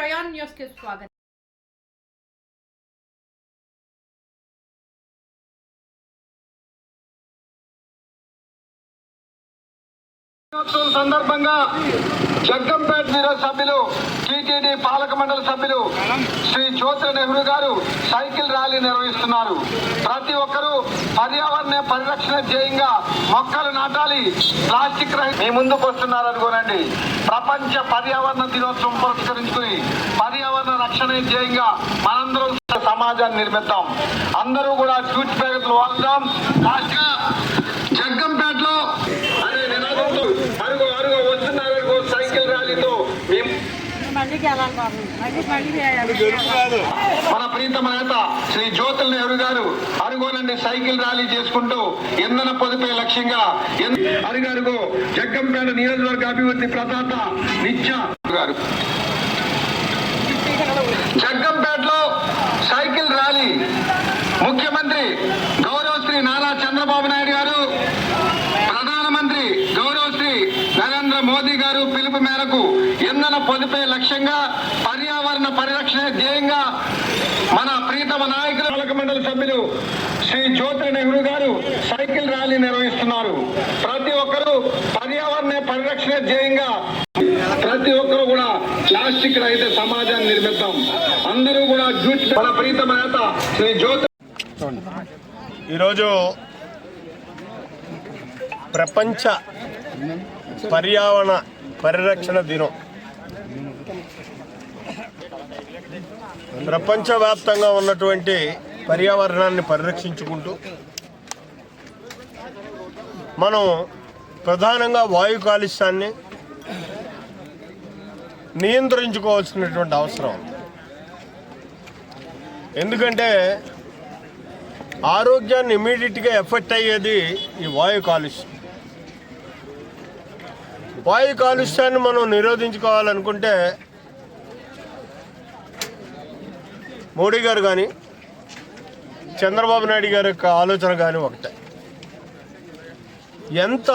Prayan news కి స్వాగతం। సందర్భంగా జగ్గంపేట నియోజక సభ్యులు టీటీడీ పాలక మండలి సభ్యులు శ్రీ జ్యోతి నెహ్రూ గారు సైకిల్ ర్యాలీ నిర్వహిస్తున్నారు। ప్రతి ఒక్కరూ పర్యావరణ పరిరక్షణ ధ్యేయంగా మొక్కలు నాటాలి, ప్లాస్టిక్ రహిత మీ ముందుకు వస్తున్నారు అనుకోనండి। ప్రపంచ పర్యావరణ దినోత్సవం పురస్కరించుకుని పర్యావరణ రక్షణ ధ్యేయంగా మనందరం సమాజాన్ని నిర్మిద్దాం। అందరూ కూడా జూట్ బ్యాగులు వాడదాం। జగ్గంపేటలో సైకిల్ ర్యాలీతో మన ప్రీతమ నేత శ్రీ జ్యోతి నెహ్రూ గారు అరుగోనండి సైకిల్ ర్యాలీ చేసుకుంటూ ఇంధన పొదుపే లక్ష్యంగా అరుగరుగు జగ్గంపేట నియోజకవర్గ అభివృద్ధి ప్రదాత నిత్య గారు జగ్గంపేటలో సైకిల్ ర్యాలీ ముఖ్యమంత్రి గౌరవ శ్రీ నారా చంద్రబాబు నాయుడు గారు, ప్రధానమంత్రి గౌరవ శ్రీ నరేంద్ర మోదీ గారు పిలుపు మేరకు ఇంధన పొదుపే లక్ష్యంగా పర్యావరణ పరిరక్షణ ధ్యేయంగా మన ప్రీతమ నాయకులు పాలక మండలి సభ్యులు శ్రీ జ్యోతి నెహ్రూ గారు సైకిల్ ర్యాలీ నిర్వహిస్తున్నారు। ప్రతి ఒక్కరూ పర్యావరణ పరిరక్షణ ధ్యేయంగా ప్రతి ఒక్కరూ కూడా ప్లాస్టిక్ రహిత సమాజాన్ని నిర్మిద్దాం। అందరూ కూడా మన ప్రీతమ నేత శ్రీ జ్యోతి ఈరోజు ప్రపంచ పర్యావరణ పరిరక్షణ దినం। ప్రపంచవ్యాప్తంగా ఉన్నటువంటి పర్యావరణాన్ని పరిరక్షించుకుంటూ మనం ప్రధానంగా వాయు కాలుష్యాన్ని నియంత్రించుకోవాల్సినటువంటి అవసరం। ఎందుకంటే ఆరోగ్యాన్ని ఇమీడియట్గా ఎఫెక్ట్ అయ్యేది ఈ వాయు కాలుష్యం। వాయు కాలుష్యాన్ని మనం నిరోధించుకోవాలనుకుంటే మోడీ గారు కానీ చంద్రబాబు నాయుడు గారి యొక్క ఆలోచన కానీ ఒకటే, ఎంత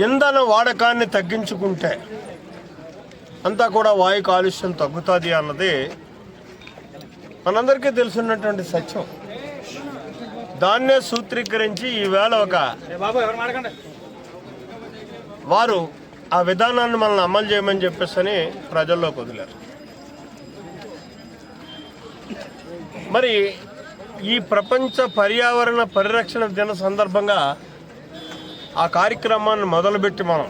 ఇంధన వాడకాన్ని తగ్గించుకుంటే అంతా కూడా వాయు కాలుష్యం తగ్గుతుంది అన్నది మనందరికీ తెలుసున్నటువంటి సత్యం। దాన్నే సూత్రీకరించి ఈవేళ వారు ఆ విధానాన్ని మనల్ని అమలు చేయమని చెప్పేసి ప్రజల్లోకి వదిలారు। మరి ఈ ప్రపంచ పర్యావరణ పరిరక్షణ దిన సందర్భంగా ఆ కార్యక్రమాన్ని మొదలుపెట్టి మన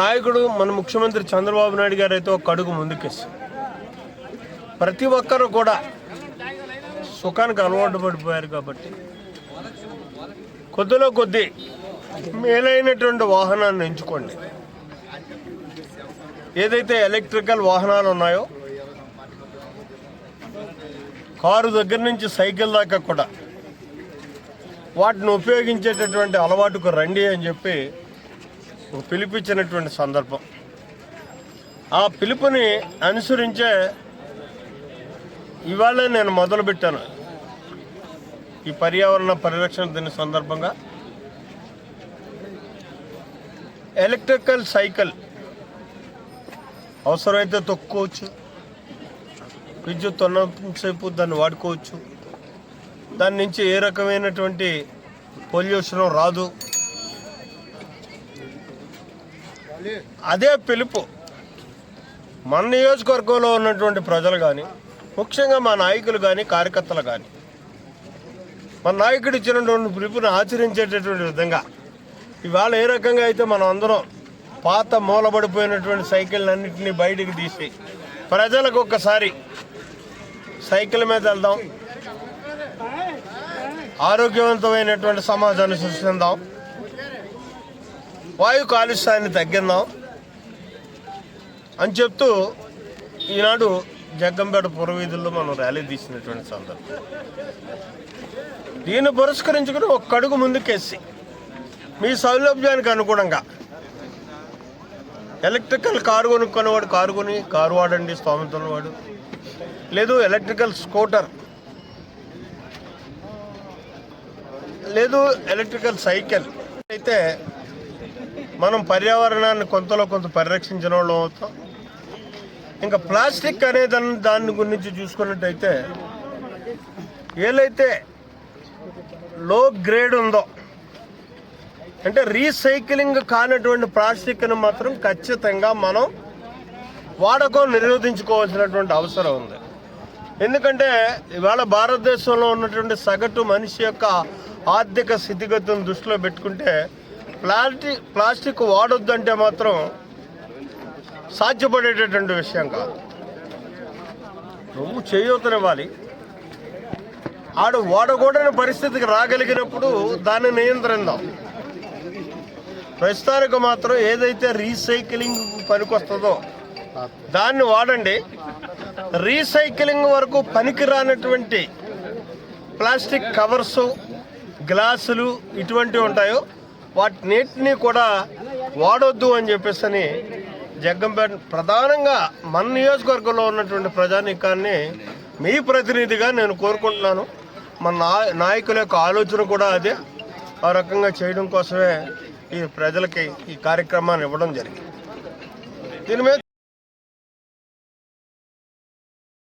నాయకుడు మన ముఖ్యమంత్రి చంద్రబాబు నాయుడు గారు అయితే ఒక అడుగు ముందుకేసి ప్రతి ఒక్కరూ కూడా సుఖానికి అలవాటు పడిపోయారు కాబట్టి కొద్దిలో కొద్ది మేలైనటువంటి వాహనాన్ని ఎంచుకోండి। ఏదైతే ఎలక్ట్రికల్ వాహనాలు ఉన్నాయో కారు దగ్గర నుంచి సైకిల్ దాకా కూడా వాటిని ఉపయోగించేటటువంటి అలవాటుకు రండి అని చెప్పి పిలిపించినటువంటి సందర్భం। ఆ పిలుపుని అనుసరించే ఇవాళ నేను మొదలుపెట్టాను ఈ పర్యావరణ పరిరక్షణ దిన సందర్భంగా ఎలక్ట్రికల్ సైకిల్ అవసరమైతే తొక్కుకోవచ్చు, విద్యుత్ ఉన్నంతసేపు దాన్ని వాడుకోవచ్చు, దాని నుంచి ఏ రకమైనటువంటి పొల్యూషన్ రాదు। అదే పిలుపు మన నియోజకవర్గంలో ఉన్నటువంటి ప్రజలు కానీ, ముఖ్యంగా మా నాయకులు కానీ, కార్యకర్తలు కానీ మన నాయకుడు ఇచ్చినటువంటి పిలుపుని ఆచరించేటటువంటి విధంగా ఇవాళ ఏ రకంగా అయితే మనం అందరం పాత మూలబడిపోయినటువంటి సైకిల్ అన్నింటినీ బయటికి తీసి ప్రజలకు ఒక్కసారి సైకిల్ మీద వెళ్దాం, ఆరోగ్యవంతమైనటువంటి సమాజాన్ని సృష్టిద్దాం, వాయు కాలుష్యాన్ని తగ్గిద్దాం అని చెప్తూ ఈనాడు జగ్గంపేట పురవీధుల్లో మనం ర్యాలీ తీసినటువంటి సందర్భం। దీన్ని పురస్కరించుకుని ఒక్క అడుగు ముందుకేసి మీ సౌలభ్యానికి అనుగుణంగా ఎలక్ట్రికల్ కారు కొనుక్కునేవాడు కారు కొని కారు వాడండి స్తోమత ఉన్నవాడు, లేదు ఎలక్ట్రికల్ స్కూటర్, లేదు ఎలక్ట్రికల్ సైకిల్ అయితే మనం పర్యావరణాన్ని కొంతలో కొంత పరిరక్షించిన వాళ్ళం అవుతాం। ఇంకా ప్లాస్టిక్ అనే దాని గురించి చూసుకున్నట్టయితే ఏదైతే లో గ్రేడ్ ఉందో అంటే రీసైక్లింగ్ కానటువంటి ప్లాస్టిక్ను మాత్రం ఖచ్చితంగా మనం వాడకం నిరోధించుకోవాల్సినటువంటి అవసరం ఉంది. ఎందుకంటే ఇవాళ భారతదేశంలో ఉన్నటువంటి సగటు మనిషి యొక్క ఆర్థిక స్థితిగతులను దృష్టిలో పెట్టుకుంటే ప్లాస్టిక్ వాడొద్దంటే మాత్రం సాధ్యపడేటటువంటి విషయం కాదు. నువ్వు చేయూతనివ్వాలి, ఆడు వాడకూడని పరిస్థితికి రాగలిగినప్పుడు దాన్ని నియంత్రిద్దాం. ప్రస్తుతానికి మాత్రం ఏదైతే రీసైక్లింగ్ పనికొస్తుందో దాన్ని వాడండి. రీసైక్లింగ్ వరకు పనికిరానటువంటి ప్లాస్టిక్ కవర్సు, గ్లాసులు ఇటువంటివి ఉంటాయో వాటిన్నిటినీ కూడా వాడొద్దు అని చెప్పేసి జగ్గంపేట ప్రధానంగా మన నియోజకవర్గంలో ఉన్నటువంటి ప్రజానీకాన్ని మీ ప్రతినిధిగా నేను కోరుకుంటున్నాను. మన నాయకుల యొక్క ఆలోచన కూడా అదే. ఆ రకంగా చేయడం కోసమే ఈ ప్రజలకి ఈ కార్యక్రమాన్ని ఇవ్వడం జరిగింది. దీని మీద